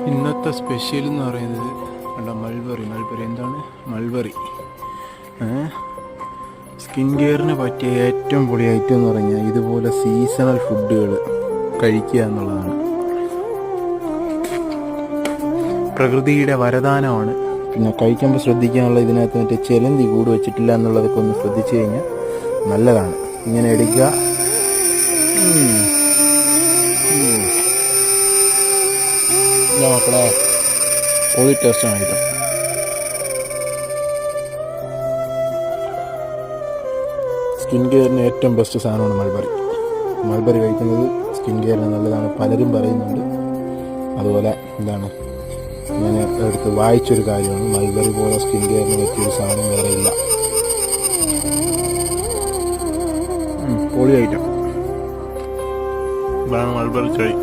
ഇന്നത്തെ സ്പെഷ്യൽ എന്ന് പറയുന്നത് അല്ല മൾബറി എന്താണ് മൾബറി സ്കിൻ കെയറിന് പറ്റിയ ഏറ്റവും പൊളി ഐറ്റം എന്ന് പറഞ്ഞാൽ ഇതുപോലെ സീസണൽ ഫുഡുകൾ കഴിക്കുക എന്നുള്ളതാണ്. പ്രകൃതിയുടെ വരദാനമാണ്. പിന്നെ കഴിക്കുമ്പോൾ ശ്രദ്ധിക്കാനുള്ള ഇതിനകത്ത് മറ്റേ ചിലന്തി കൂട് വെച്ചിട്ടില്ല എന്നുള്ളതൊക്കെ ഒന്ന് ശ്രദ്ധിച്ചു കഴിഞ്ഞാൽ നല്ലതാണ്. ഇങ്ങനെ എടുക്കുക. മക്കളെ ഒരു ടേസ്റ്റാണ് ഐറ്റം. സ്കിൻ കെയറിന് ഏറ്റവും ബെസ്റ്റ് സാധനമാണ് മൾബറി കഴിക്കുന്നത് സ്കിൻ കെയറിന് നല്ലതാണ്, പലരും പറയുന്നുണ്ട്. അതുപോലെ എന്താണ്, ഞാൻ എടുത്ത് വായിച്ചൊരു കാര്യമാണ്, മൾബറി പോലെ സ്കിൻ കെയറിന് പറ്റിയൊരു സാധനം വേറെ ഇല്ല. പൊളി ഐറ്റം. ഇതാണ് മൾബറി ചായ്.